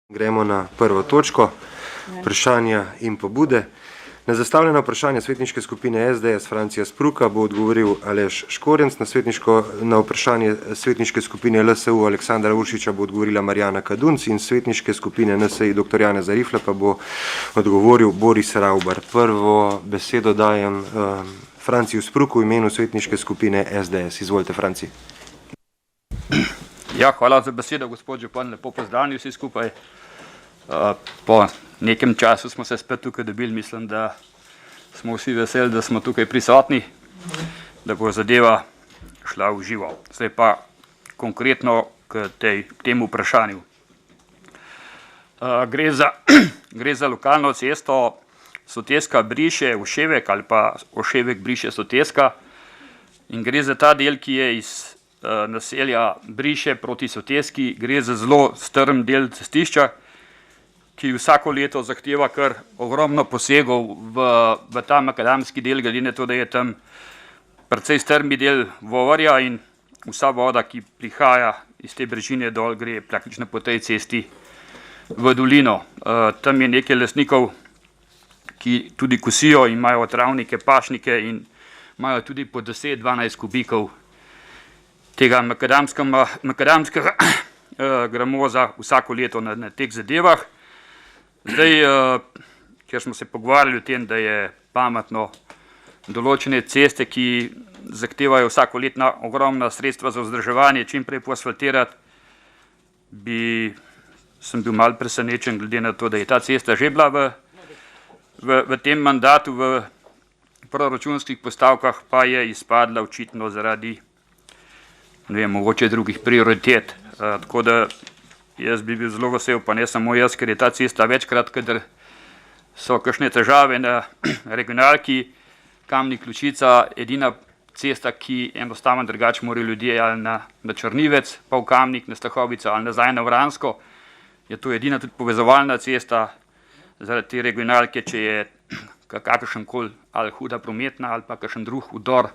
Gremo na prvo točko, vprašanja in pobude. Na zastavljeno vprašanje svetniške skupine SDS Francija Spruka bo odgovoril Aleš Škorjenc, na vprašanje svetniške skupine LSU Aleksandra Uršiča bo odgovorila Marjana Kadunc in svetniške skupine NSI dr. Janeza Rifla pa bo odgovoril Boris Ravbar. Prvo besedo dajem Franciju Spruku v imenu svetniške skupine SDS. Izvolite, Franci. Ja, hvala za besedo, gospod župan, lepo pozdravljeni vsi skupaj. Po nekem času smo se spet tukaj dobili, mislim, da smo vsi veseli, da smo tukaj prisotni, da bo zadeva šla v živo. Zdaj pa konkretno k temu vprašanju. Gre za lokalno cesto Soteska-Briše-Oševek ali pa Oševek-Briše-Soteska in gre za ta del, ki je iz naselja Briše proti Soteski. Gre za zelo strm del cestišča, ki vsako leto zahteva kar ogromno posegov v ta makadamski del, glede na to, da je tam precej strmi del Vovarja in vsa voda, ki prihaja iz te brežine dol, gre praktično po tej cesti v dolino. Tam je nekaj lastnikov, ki tudi kosijo in imajo travnike, pašnike in imajo tudi po 10-12 kubikov tega makadamskega gramoza vsako leto na teh zadevah. Zdaj, ker smo se pogovarjali o tem, da je pametno določene ceste, ki zahtevajo vsakoletna ogromna sredstva za vzdrževanje, čim prej poasfaltirati, sem bil malo presenečen, glede na to, da je ta cesta že bila v tem mandatu v proračunskih postavkah, pa je izpadla očitno zaradi, ne vem, mogoče drugih prioritet. Tako da jaz bi bil zelo vesel, pa ne samo jaz, ker je ta cesta večkrat, kadar so kakšne težave na regionalki, Kamnik-Lučica, edina cesta, ki enostavno drugače morajo ljudje ali na Črnivec, pa v Kamnik, na Stahovico ali nazaj na Vransko, je to edina tudi povezovalna cesta zaradi te regionalke, če je kakršenkoli ali huda prometna ali pa kakšen drug udor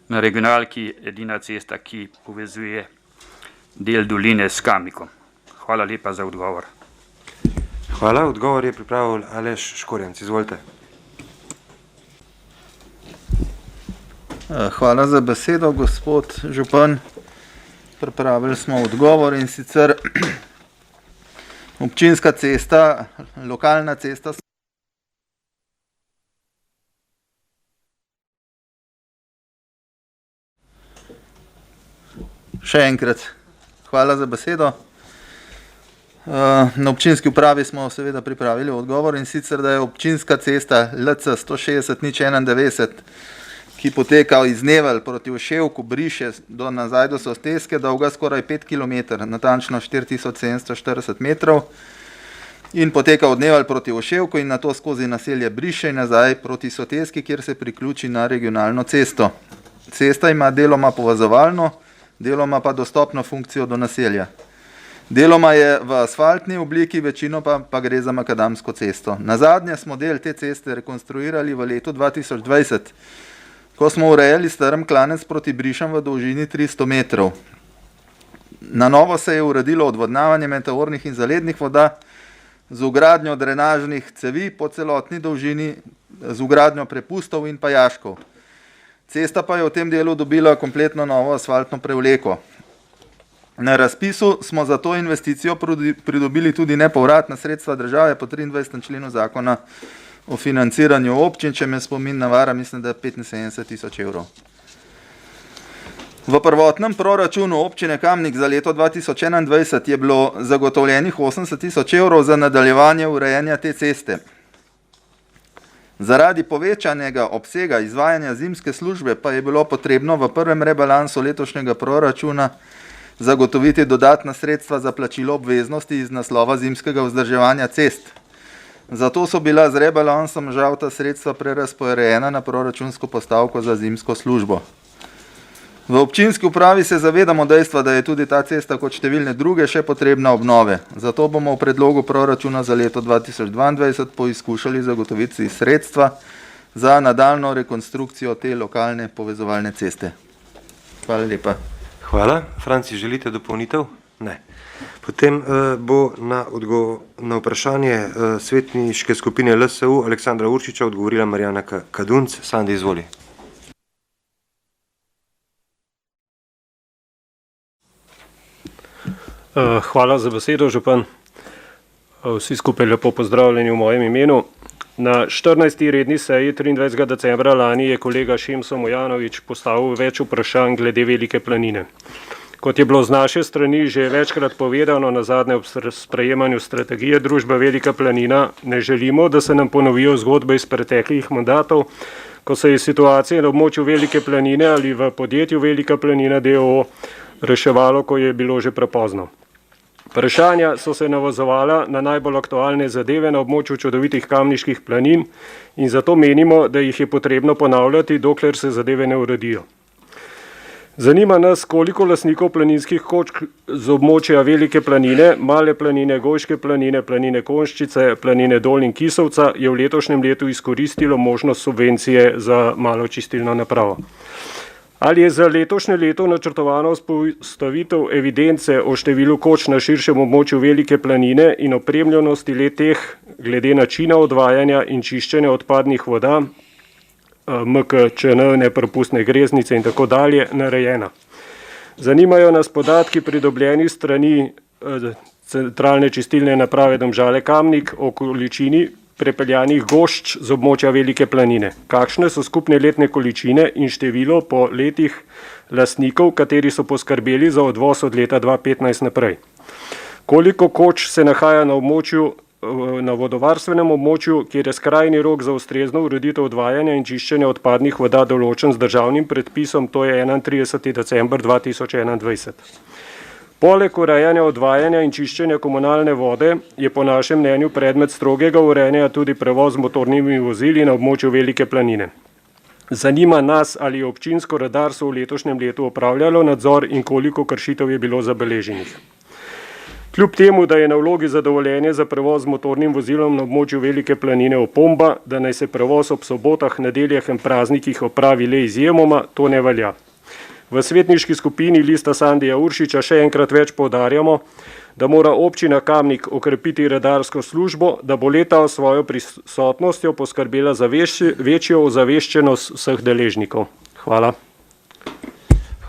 na regionalki, edina cesta, ki povezuje del doline s Kamnikom. Hvala lepa za odgovor. Hvala. Odgovor je pripravil Aleš Škorjenc. Izvolite. Hvala za besedo, gospod župan. Pripravili smo odgovor in sicer občinska cesta, lokalna cesta. Še enkrat, hvala za besedo. Na občinski upravi smo seveda pripravili odgovor in sicer, da je občinska cesta LC 160-091, ki poteka iz Nevelj proti Oševku, Briše do nazaj do Soteske, dolga skoraj 5 km, natančno 4740 metrov in poteka od Nevelj proti Oševku in nato skozi naselje Briše in nazaj proti Soteski, kjer se priključi na regionalno cesto. Cesta ima deloma povezovalno, deloma pa dostopno funkcijo do naselja. Deloma je v asfaltni obliki, večino pa gre za makadamsko cesto. Nazadnje smo del te ceste rekonstruirali v letu 2020, ko smo urejali strm klanec proti Brišam v dolžini 300 metrov. Na novo se je uredilo odvodnjavanje meteornih in zalednih voda z vgradnjo drenažnih cevi po celotni dolžini, z vgradnjo prepustov in pa jaškov. Cesta pa je v tem delu dobila kompletno novo asfaltno prevleko. Na razpisu smo za to investicijo pridobili tudi nepovratna sredstva države po 23. členu zakona o financiranju občin, če me spomin navara, mislim, da je 75 000 evrov. V prvotnem proračunu občine Kamnik za leto 2021 je bilo zagotovljenih 80 000 evrov za nadaljevanje urejanja te ceste. Zaradi povečanega obsega izvajanja zimske službe pa je bilo potrebno v prvem rebalansu letošnjega proračuna zagotoviti dodatna sredstva za plačilo obveznosti iz naslova zimskega vzdrževanja cest. Zato so bila z rebalansom žal ta sredstva prerazporejena na proračunsko postavko za zimsko službo. V občinski upravi se zavedamo dejstva, da je tudi ta cesta kot številne druge še potrebna obnove. Zato bomo v predlogu proračuna za leto 2022 poizkušali zagotoviti sredstva za nadaljno rekonstrukcijo te lokalne povezovalne ceste. Hvala lepa. Hvala. Franci, želite dopolnitev? Ne. Potem bo na vprašanje svetniške skupine LSU Aleksandra Uršiča odgovorila Marjana Kadunc. Sandi, izvoli. Hvala za besedo, župan. Vsi skupaj lepo pozdravljeni v mojem imenu. Na 14. redni seji 23. decembra lani je kolega Šemso Mojanović postavil več vprašanj glede Velike planine. Kot je bilo z naše strani že večkrat povedano na zadnjem sprejemanju strategije družbe Velika planina, ne želimo, da se nam ponovijo zgodbe iz preteklih mandatov, ko se je situacija na območju Velike planine ali v podjetju Velika planina d.o.o. reševalo, ko je bilo že prepozno. Vprašanja so se navazovala na najbolj aktualne zadeve na območju čudovitih kamniških planin in zato menimo, da jih je potrebno ponavljati, dokler se zadeve ne uredijo. Zanima nas, koliko lastnikov planinskih kočk z območja Velike planine, Male planine, Gojške planine, planine Konščice, planine Dol in Kisovca je v letošnjem letu izkoristilo možnost subvencije za malo čistilno napravo. Ali je za letošnje leto načrtovano vzpostavitev evidence o številu koč na širšem območju Velike planine in opremljenosti le-teh glede načina odvajanja in čiščenja odpadnih voda, MKČN, nepropustne greznice in tako dalje, narejena? Zanimajo nas podatki pridobljeni strani centralne čistilne naprave Domžale Kamnik o količini prepeljanih gošč z območja Velike planine. Kakšne so skupne letne količine in število po letih lastnikov, kateri so poskrbeli za odvoz od leta 2015 naprej? Koliko koč se nahaja na vodovarstvenem območju, kjer je skrajni rok za ustrezno ureditev odvajanja in čiščenja odpadnih voda določen z državnim predpisom, to je 31. december 2021. Poleg urejanja odvajanja in čiščenja komunalne vode je po našem mnenju predmet strogega urejanja tudi prevoz z motornimi vozili na območju Velike planine. Zanima nas, ali je občinsko redarstvo v letošnjem letu opravljalo nadzor in koliko kršitev je bilo zabeleženih. Kljub temu, da je na vlogi za dovoljenje za prevoz z motornim vozilom na območju Velike planine opomba, da naj se prevoz ob sobotah, nedeljah in praznikih opravi le izjemoma, to ne velja. V svetniški skupini Lista Sandija Uršiča še enkrat več poudarjamo, da mora občina Kamnik okrepiti redarsko službo, da bo leta s svojo prisotnostjo poskrbela za večjo ozaveščenost vseh deležnikov. Hvala.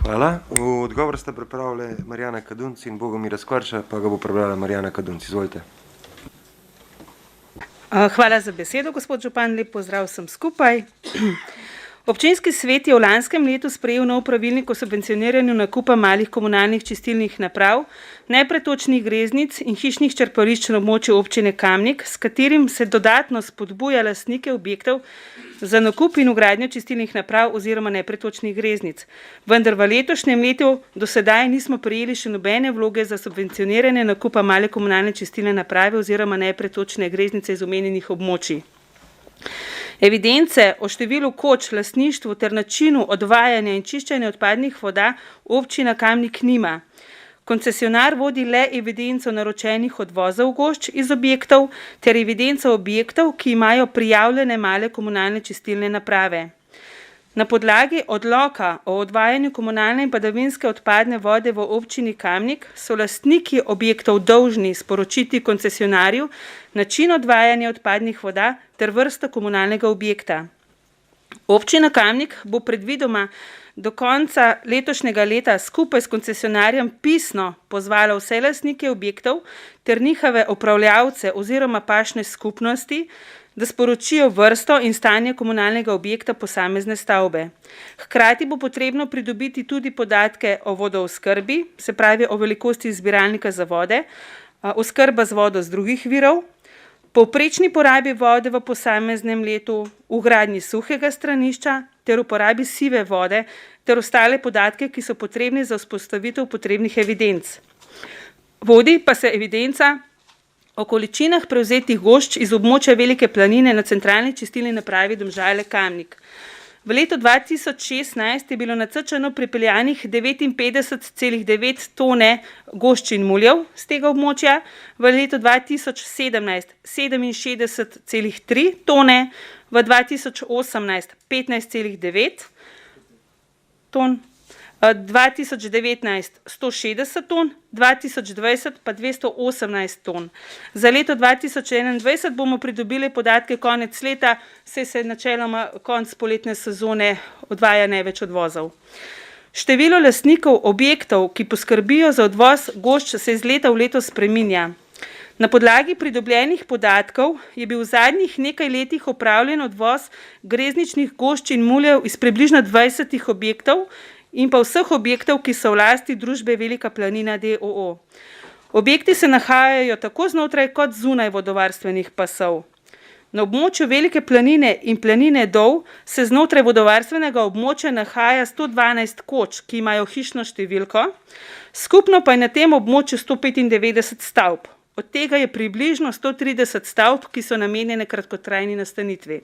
Hvala. V odgovor sta pripravili Marjana Kadunc in Bogomira Skvarša, pa ga bo prebrala Marjana Kadunc. Izvolite. Hvala za besedo, gospod župan. Lep pozdrav vsem skupaj. Občinski svet je v lanskem letu sprejel nov pravilnik o subvencioniranju nakupa malih komunalnih čistilnih naprav, nepretočnih greznic in hišnih črpališč na območju občine Kamnik, s katerim se dodatno spodbuja lastnike objektov za nakup in vgradnjo čistilnih naprav oziroma nepretočnih greznic. Vendar v letošnjem letu do sedaj nismo prejeli še nobene vloge za subvencioniranje nakupa male komunalne čistilne naprave oziroma nepretočne greznice iz omenjenih območij. Evidence o številu koč, lastništvu ter načinu odvajanja in čiščenja odpadnih voda občina Kamnik nima. Koncesionar vodi le evidenco naročenih odvozov gošč iz objektov ter evidenco objektov, ki imajo prijavljene male komunalne čistilne naprave. Na podlagi odloka o odvajanju komunalne in padavinske odpadne vode v občini Kamnik so lastniki objektov dolžni sporočiti koncesionarju način odvajanja odpadnih voda ter vrsta komunalnega objekta. Občina Kamnik bo predvidoma do konca letošnjega leta skupaj s koncesionarjem pisno pozvala vse lastnike objektov ter njihove upravljavce oziroma pašne skupnosti, da sporočijo vrsto in stanje komunalnega objekta posamezne stavbe. Hkrati bo potrebno pridobiti tudi podatke o vodooskrbi, se pravi o velikosti zbiralnika za vode, oskrba z vodo z drugih virov, povprečni porabi vode v posameznem letu, vgradnji suhega stranišča ter uporabi sive vode ter ostale podatke, ki so potrebni za vzpostavitev potrebnih evidenc. Vodi pa se evidenca o količinah prevzetih gošč iz območja Velike planine na centralni čistilni napravi Domžale Kamnik. V letu 2016 je bilo na CČN pripeljanih 59,9 tone gošč in muljev z tega območja, v letu 2017 67,3 tone, v 2018 15,9 ton, 2019 160 ton, 2020 pa 218 ton. Za leto 2021 bomo pridobili podatke konec leta, saj se načeloma konec poletne sezone odvaja največ odvozov. Število lastnikov objektov, ki poskrbijo za odvoz gošč, se iz leta v leto spreminja. Na podlagi pridobljenih podatkov je bil v zadnjih nekaj letih opravljen odvoz grezničnih gošč in muljev iz približno 20 objektov in pa vseh objektov, ki so v lasti družbe Velika planina d.o.o. Objekti se nahajajo tako znotraj kot zunaj vodovarstvenih pasov. Na območju Velike planine in planine Dol se znotraj vodovarstvenega območja nahaja 112 koč, ki imajo hišno številko, skupno pa je na tem območju 195 stavb. Od tega je približno 130 stavb, ki so namenjene kratkotrajni nastanitvi.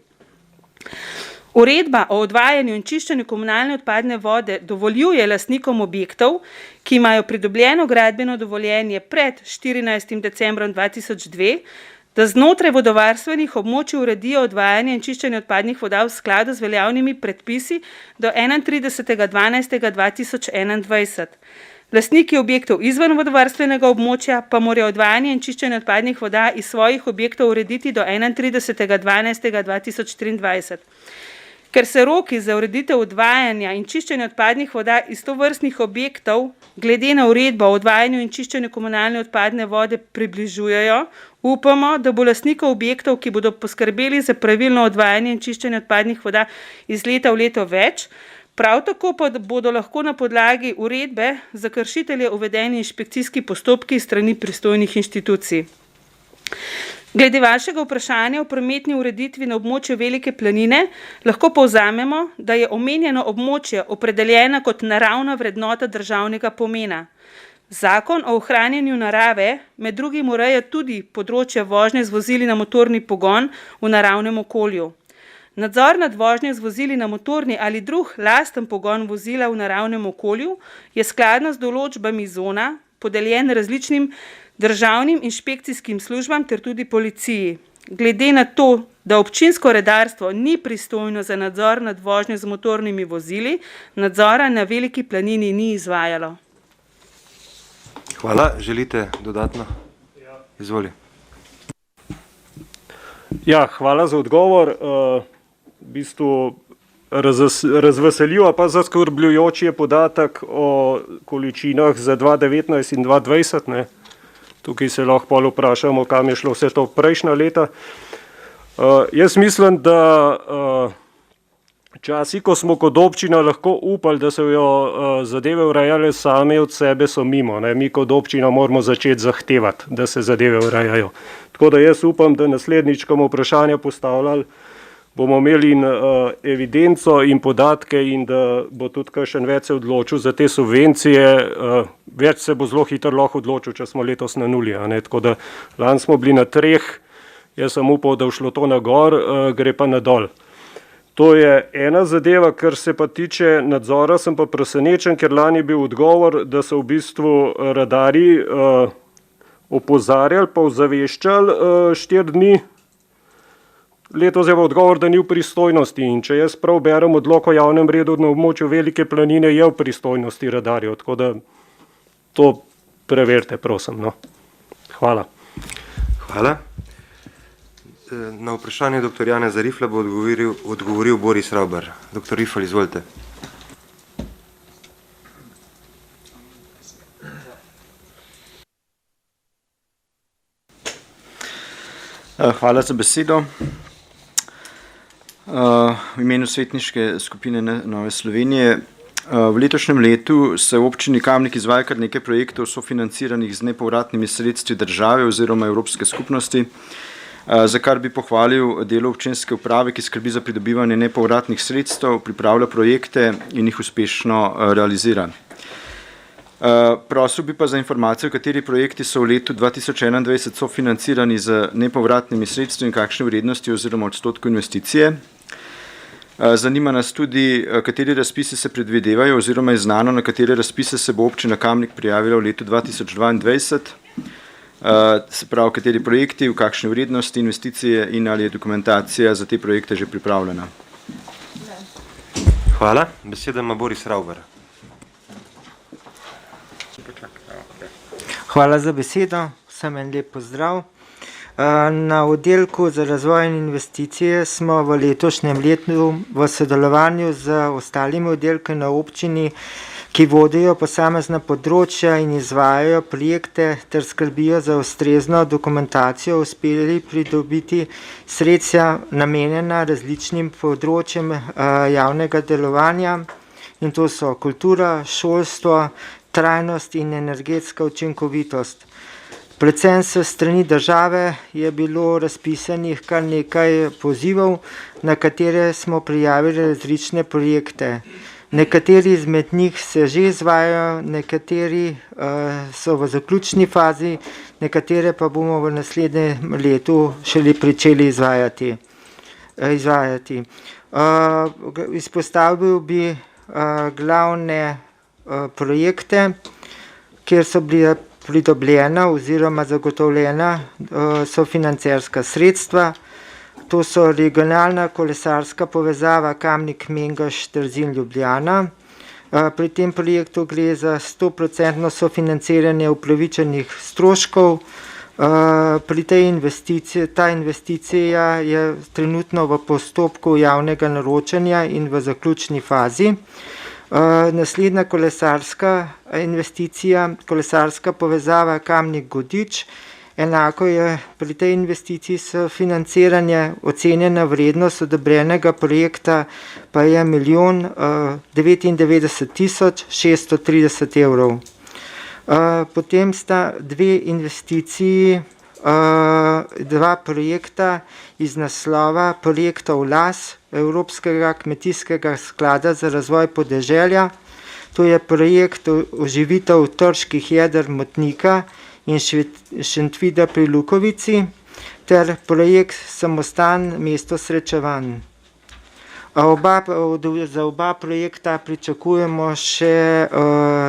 Uredba o odvajanju in čiščenju komunalne odpadne vode dovoljuje lastnikom objektov, ki imajo pridobljeno gradbeno dovoljenje pred 14. decembrom 2002, da znotraj vodovarstvenih območij uredijo odvajanje in čiščenje odpadnih voda v skladu z veljavnimi predpisi do 31.12.2021. Lastniki objektov izven vodovarstvenega območja pa morajo odvajanje in čiščenje odpadnih voda iz svojih objektov urediti do 31.12.2023. Ker se roki za ureditev odvajanja in čiščenja odpadnih voda iz tovrstnih objektov glede na uredbo o odvajanju in čiščenju komunalne odpadne vode približujejo, upamo, da bo lastnikov objektov, ki bodo poskrbeli za pravilno odvajanje in čiščenje odpadnih voda iz leta v leto več, prav tako pa bodo lahko na podlagi uredbe za kršitelje uvedeni inšpekcijski postopki strani pristojnih inštitucij. Glede vašega vprašanja o prometni ureditvi na območju Velike planine lahko povzamemo, da je omenjeno območje opredeljeno kot naravna vrednota državnega pomena. Zakon o ohranjanju narave med drugim ureja tudi področje vožnje z vozili na motorni pogon v naravnem okolju. Nadzor nad vožnjo z vozili na motorni ali drug lasten pogon vozila v naravnem okolju je skladno z določbami zona podeljen različnim državnim inšpekcijskim službam ter tudi policiji. Glede na to, da občinsko redarstvo ni pristojno za nadzor nad vožnjo z motornimi vozili, nadzora na Veliki planini ni izvajalo. Hvala. Želite dodatno? Izvoli. Ja, hvala za odgovor. V bistvu razveseljivo pa zaskrbljujoč je podatek o količinah za 2019 in 2020. Ne. Tukaj se lahko pol vprašamo, kam je šlo vse to prejšnja leta. Jaz mislim, da časi, ko smo kot občina lahko upali, da se jo zadeve urejale same od sebe, so mimo. Ne. Mi kot občina moramo začeti zahtevati, da se zadeve urejajo. Tako da jaz upam, da naslednjič, ko bomo vprašanja postavljali, bomo imeli evidenco in podatke in da bo tudi kakšen več se odločil za te subvencije. Več se bo zelo hitro lahko odločil, če smo letos na nuli. Tako da lani smo bili na 3, jaz sem upal, da bo šlo to na gor, gre pa na dol. To je ena zadeva, kar se pa tiče nadzora, sem pa presenečen, ker lani je bil odgovor, da so v bistvu radarji opozarjali pa ozaveščali 4 dni. Letos je pa odgovor, da ni v pristojnosti in če jaz prav berem odlok o javnem redu na območju Velike planine, je v pristojnosti radarjev, tako da to preverite, prosim. No. Hvala. Hvala. Na vprašanje dr. Janeza Rifla bo odgovoril Boris Ravbar. Dr. Rifl, izvolite. Hvala za besedo. V imenu svetniške skupine Nove Slovenije. V letošnjem letu se v občini Kamnik izvaja kar nekaj projektov sofinanciranih z nepovratnimi sredstvi države oziroma Evropske skupnosti, za kar bi pohvalil delo občinske uprave, ki skrbi za pridobivanje nepovratnih sredstev, pripravlja projekte in jih uspešno realizira. Prosil bi pa za informacijo, kateri projekti so v letu 2021 sofinancirani z nepovratnimi sredstvi in kakšne vrednosti oziroma odstotku investicije. Zanima nas tudi, kateri razpisi se predvidevajo oziroma je znano, na katere razpise se bo občina Kamnik prijavila v letu 2022. Se pravi, kateri projekti, v kakšne vrednosti investicije in ali je dokumentacija za te projekte že pripravljena. Hvala. Beseda ima Boris Ravbar. Hvala za besedo, vsem en lep pozdrav. Na oddelku za razvoj in investicije smo v letošnjem letu v sodelovanju z ostalimi oddelki na občini, ki vodijo posamezna področja in izvajajo projekte ter skrbijo za ustrezno dokumentacijo, uspeli pridobiti sredstva namenjena različnim področjem javnega delovanja, in to so kultura, šolstvo, trajnost in energetska učinkovitost. Predvsem s strani države je bilo razpisanih kar nekaj pozivov, na katere smo prijavili različne projekte. Nekateri izmed njih se že izvajajo, nekateri so v zaključni fazi, nekatere pa bomo v naslednjem letu šele pričeli izvajati. Izpostavil bi glavne projekte, kjer so bile pridobljena oziroma zagotovljena sofinancerska sredstva. To so regionalna kolesarska povezava Kamnik-Mengeš-Trzin-Ljubljana. Pri tem projektu gre za 100% sofinanciranje upravičenih stroškov. Pri tej investiciji, ta investicija je trenutno v postopku javnega naročanja in v zaključni fazi. Naslednja kolesarska investicija, kolesarska povezava Kamnik-Godič. Enako je pri tej investiciji sofinanciranje, ocenjena vrednost odobrenega projekta pa je 1.099.630 evrov. Potem sta dve investiciji, dva projekta iz naslova projekta VLAS, Evropskega kmetijskega sklada za razvoj podeželja. To je projekt oživitev trških jeder Motnika in Šentvida pri Lukovici ter projekt Samostan mesto srečevanj. Za oba projekta pričakujemo še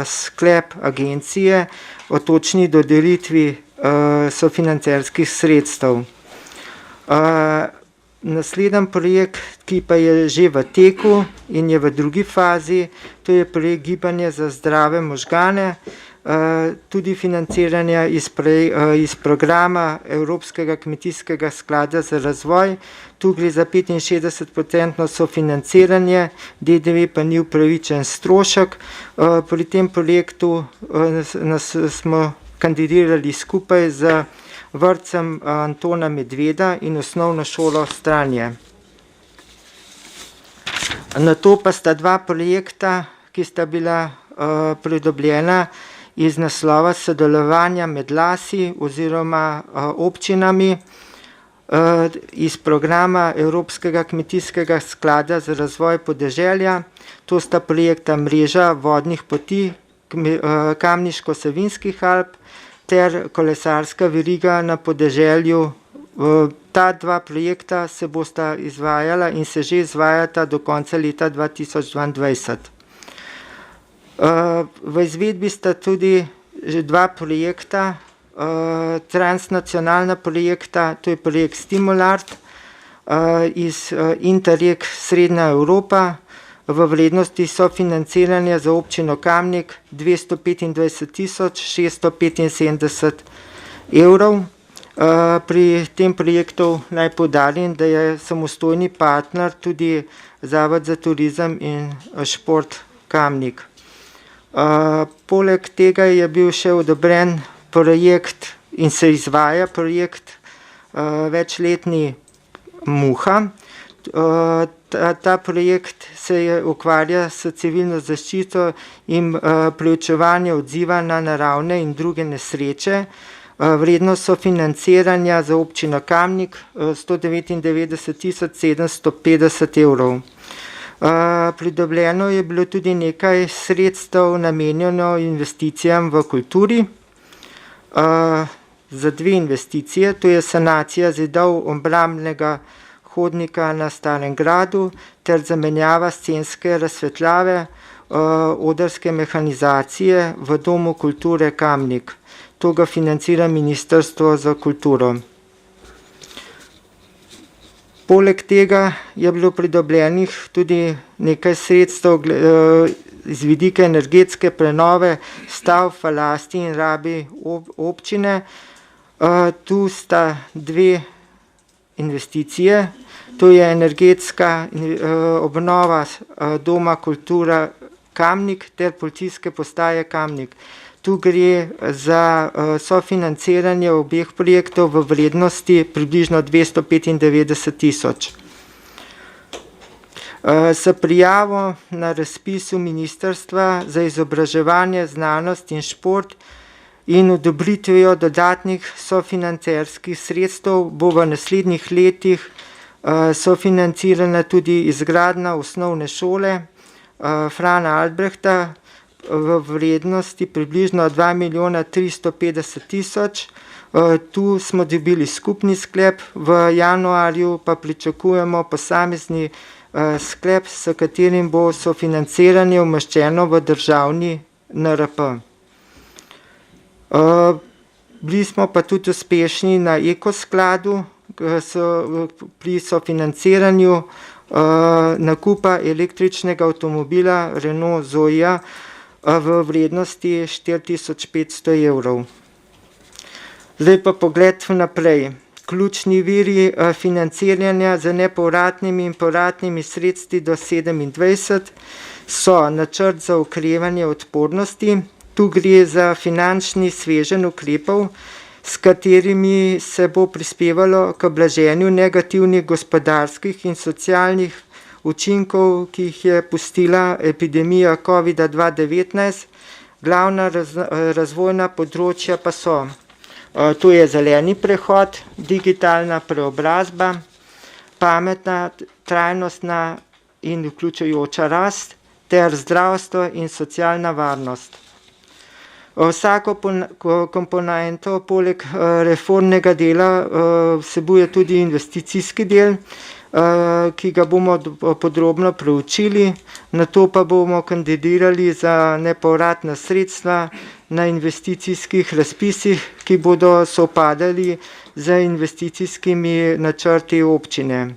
sklep agencije o točni dodelitvi sofinancerskih sredstev. Naslednji projekt, ki pa je že v teku in je v drugi fazi, to je projekt Gibanje za zdrave možgane, tudi financiranja iz programa Evropskega kmetijskega sklada za razvoj. Tu gre za 65% sofinanciranje, DDV pa ni upravičen strošek. Pri tem projektu smo kandidirali skupaj z vrtcem Antona Medveda in osnovno šolo Stranje. Nato pa sta dva projekta, ki sta bila pridobljena iz naslova sodelovanja med lasi oziroma občinami iz programa Evropskega kmetijskega sklada za razvoj podeželja. To sta projekta Mreža vodnih poti Kamniško-Savinjskih Alp ter kolesarska veriga na podeželju. Ta dva projekta se bosta izvajala in se že izvajata do konca leta 2022. V izvedbi sta tudi že dva projekta, transnacionalna projekta, to je projekt Stimulart iz Interreg Srednja Evropa v vrednosti sofinanciranja za občino Kamnik 225.675 evrov. Pri tem projektu naj poudarim, da je samostojni partner tudi Zavod za turizem in šport Kamnik. Poleg tega je bil še odobren projekt in se izvaja projekt večletni Muha. Ta projekt se ukvarja s civilno zaščito in preučevanje odziva na naravne in druge nesreče. Vrednost sofinanciranja za občino Kamnik 199.750 evrov. Pridobljeno je bilo tudi nekaj sredstev namenjeno investicijam v kulturi. Za dve investicije, to je sanacija zidov obrambnega hodnika na Starem gradu ter zamenjava scenske razsvetljave odrske mehanizacije v Domu kulture Kamnik. To ga financira Ministrstvo za kulturo. Poleg tega je bilo pridobljenih tudi nekaj sredstev iz vidika energetske prenove stavb v lasti in rabi občine. Tu sta dve investicije, to je energetska obnova Doma kultura Kamnik ter policijske postaje Kamnik. Tu gre za sofinanciranje obeh projektov v vrednosti približno 295 tisoč. S prijavo na razpisu Ministrstva za izobraževanje, znanost in šport in odobritvijo dodatnih sofinancerskih sredstev bo v naslednjih letih sofinancirana tudi izgradnja osnovne šole Frana Albrehta v vrednosti približno 2 milijona 350 tisoč. Tu smo dobili skupni sklep, v januarju pa pričakujemo posamezni sklep, s katerim bo sofinanciranje umeščeno v državni NRP. Bili smo pa tudi uspešni na ekoskladu pri sofinanciranju nakupa električnega avtomobila Renault Zoe v vrednosti 4500 evrov. Zdaj pa pogled naprej. Ključni viri financiranja z nepovratnimi in povratnimi sredstvi do 27 so načrt za okrevanje odpornosti. Tu gre za finančni sveženj ukrepov, s katerimi se bo prispevalo k blaženju negativnih gospodarskih in socialnih učinkov, ki jih je pustila epidemija COVID-19. Glavna razvojna področja pa so: to je zeleni prehod, digitalna preobrazba, pametna, trajnostna in vključujoča rast ter zdravstvo in socialna varnost. Vsako komponento poleg reformnega dela vsebuje tudi investicijski del, ki ga bomo podrobno preučili, nato pa bomo kandidirali za nepovratna sredstva na investicijskih razpisih, ki bodo sovpadali z investicijskimi načrti občine.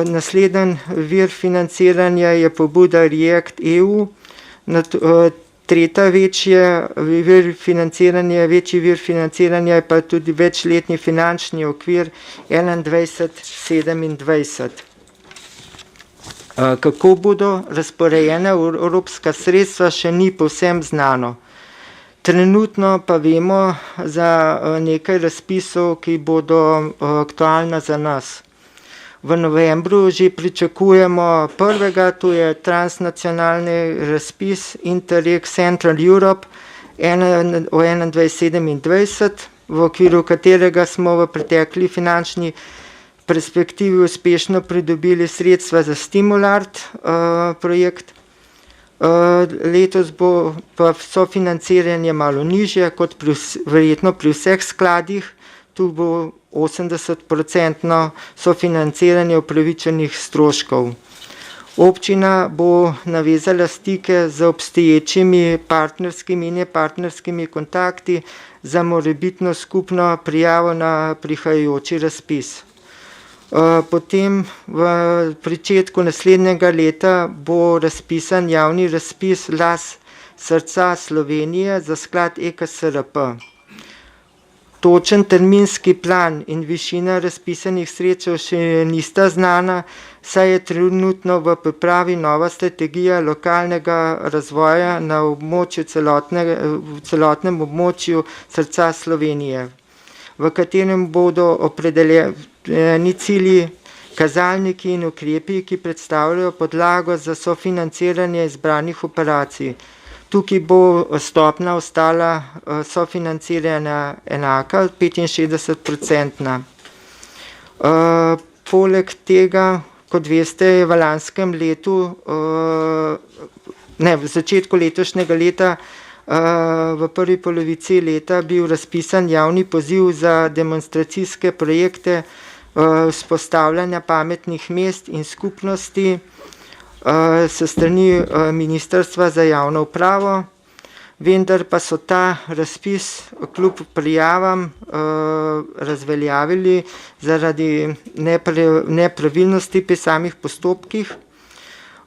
Naslednji vir financiranja je pobuda React EU, večji vir financiranja je pa tudi večletni finančni okvir 2021-2027. Kako bodo razporejene evropska sredstva, še ni povsem znano. Trenutno pa vemo za nekaj razpisov, ki bodo aktualna za nas. V novembru že pričakujemo prvega, to je transnacionalni razpis Interreg Central Europe 2021-2027, v okviru katerega smo v pretekli finančni perspektivi uspešno pridobili sredstva za Stimulart projekt. Letos bo pa sofinanciranje malo nižje kot verjetno pri vseh skladih. Tu bo 80% sofinanciranje upravičenih stroškov. Občina bo navezala stike z obstoječimi partnerskimi in nepartnerskimi kontakti za morebitno skupno prijavo na prihajajoči razpis. Potem v pričetku naslednjega leta bo razpisan javni razpis Las srca Slovenije za sklad EKSRP. Točen terminski plan in višina razpisanih sredstev še nista znana, saj je trenutno v pripravi nova strategija lokalnega razvoja na celotnem območju srca Slovenije, v katerem bodo opredeljeni cilji, kazalniki in ukrepi, ki predstavljajo podlago za sofinanciranje izbranih operacij. Tukaj bo stopnja ostala sofinanciranja enaka, 65%. Poleg tega, kot veste, je v lanskem letu, v začetku letošnjega leta, v prvi polovici leta bil razpisan javni poziv za demonstracijske projekte vzpostavljanja pametnih mest in skupnosti s strani Ministrstva za javno upravo, vendar pa so ta razpis kljub prijavam razveljavili zaradi nepravilnosti pri samih postopkih.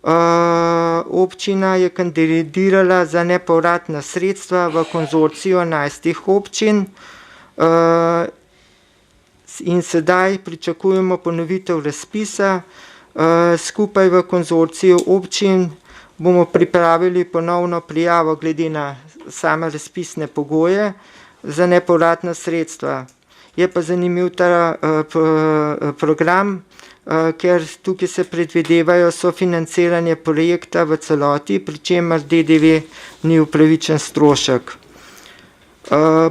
Občina je kandidirala za nepovratna sredstva v konzorciju 11 občin in sedaj pričakujemo ponovitev razpisa. Skupaj v konzorciju občin bomo pripravili ponovno prijavo glede na same razpisne pogoje za nepovratna sredstva. Je pa zanimiv ta program, ker tukaj se predvidevajo sofinanciranje projekta v celoti, pri čemer DDV ni upravičen strošek.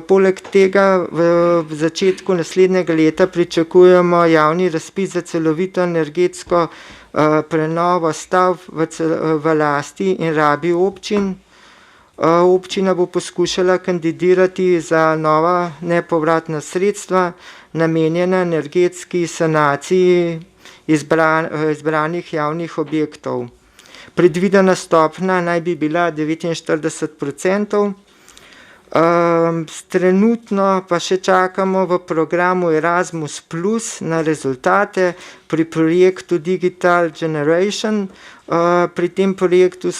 Poleg tega v začetku naslednjega leta pričakujemo javni razpis za celovito energetsko prenovo stavb v lasti in rabi občin. Občina bo poskušala kandidirati za nova nepovratna sredstva namenjena energetski sanaciji izbranih javnih objektov. Predvidena stopnja naj bi bila 49%. Trenutno pa še čakamo v programu Erasmus Plus na rezultate pri projektu Digital Generation. Pri tem projektu,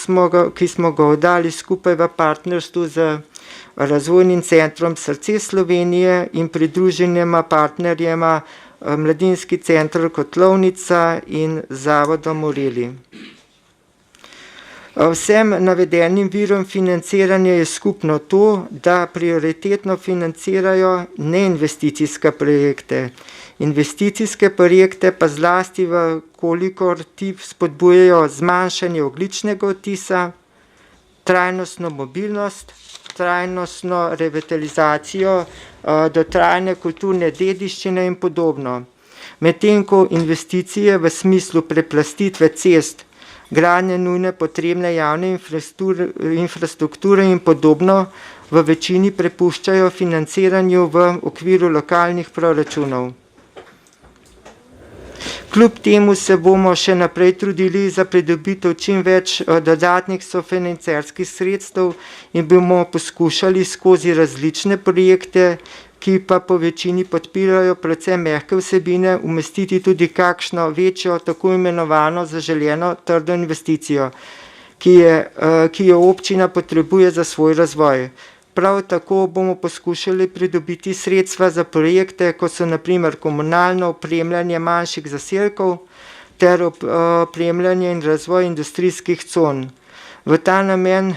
ki smo ga oddali skupaj v partnerstvu z Razvojnim centrom Srce Slovenije in pridruženima partnerjema Mladinski center Kotlovnica in Zavodom Moreli. Vsem navedenim virom financiranja je skupno to, da prioritetno financirajo neinvesticijske projekte. Investicijske projekte pa zlasti, kolikor ti spodbujajo zmanjšanje ogljičnega odtisa, trajnostno mobilnost, trajnostno revitalizacijo, dotrajne kulturne dediščine in podobno. Medtem ko investicije v smislu preplastitve cest, gradnje nujne potrebne javne infrastrukture in podobno v večini prepuščajo financiranju v okviru lokalnih proračunov. Kljub temu se bomo še naprej trudili za pridobitev čim več dodatnih sofinancerskih sredstev in bomo poskušali skozi različne projekte, ki pa po večini podpirajo predvsem mehke vsebine, umestiti tudi kakšno večjo, tako imenovano zaželeno trdo investicijo, ki jo občina potrebuje za svoj razvoj. Prav tako bomo poskušali pridobiti sredstva za projekte, kot so na primer komunalno opremljanje manjših zaselkov ter opremljanje in razvoj industrijskih con. V ta namen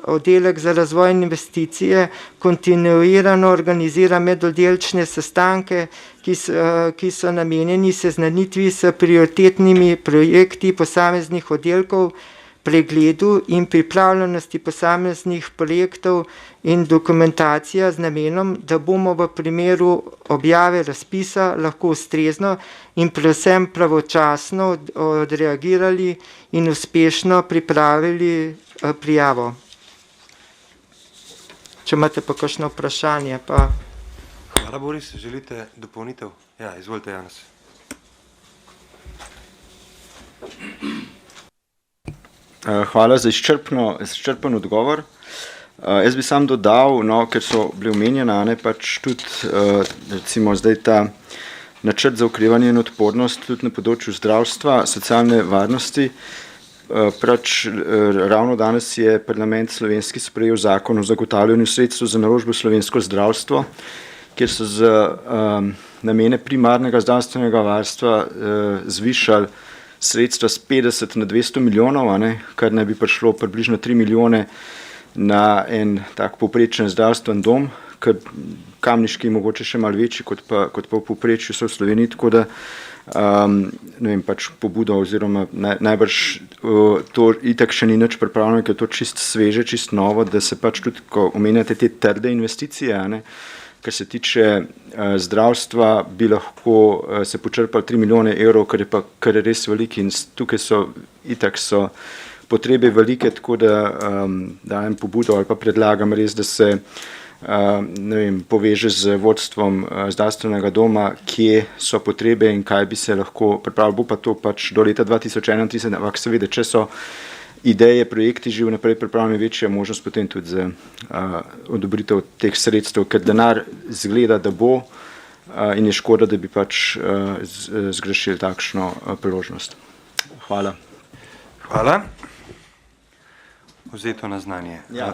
oddelek za razvoj in investicije kontinuirano organizira medoddelčne sestanke, ki so namenjeni seznanitvi s prioritetnimi projekti posameznih oddelkov, pregledu in pripravljenosti posameznih projektov in dokumentacija z namenom, da bomo v primeru objave razpisa lahko ustrezno in predvsem pravočasno odreagirali in uspešno pripravili prijavo. Če imate pa kakšno vprašanje, pa... Hvala, Boris. Želite dopolnitev? Ja, izvolite, Janez. Hvala za izčrpen odgovor. Jaz bi sam dodal, ker so bili omenjena, pač tudi recimo zdaj ta načrt za okrevanje in odpornost tudi na področju zdravstva, socialne varnosti. Ravno danes je parlament slovenski sprejel zakon o zagotavljanju sredstev za naložbo v slovensko zdravstvo, kjer so za namene primarnega zdravstvenega varstva zvišali sredstva z 50 na 200 milijonov, kar naj bi prišlo približno 3 milijone na en tak povprečen zdravstven dom, ker kamniški je mogoče še malo večji, kot pa v povprečju so v Sloveniji, tako da pač pobudo oziroma najbrž to itak še ni nič pripravljeno, ker je to čist sveže, čist novo, da se pač tudi, ko omenjate te trde investicije, kar se tiče zdravstva, bi lahko se počrpali 3 milijone evrov, kar je res veliki in tukaj so potrebe velike, tako da dajem pobudo ali pa predlagam res, da se poveže z vodstvom zdravstvenega doma, kje so potrebe in kaj bi se lahko pripravili. Bo pa to pač do leta 2031, ampak seveda, če so ideje, projekti že vnaprej pripravljeni, večja možnost potem tudi za odobritev teh sredstev, ker denar zgleda, da bo in je škoda, da bi pač zgrešili takšno priložnost. Hvala. Hvala. Vzeto na znanje. Ja.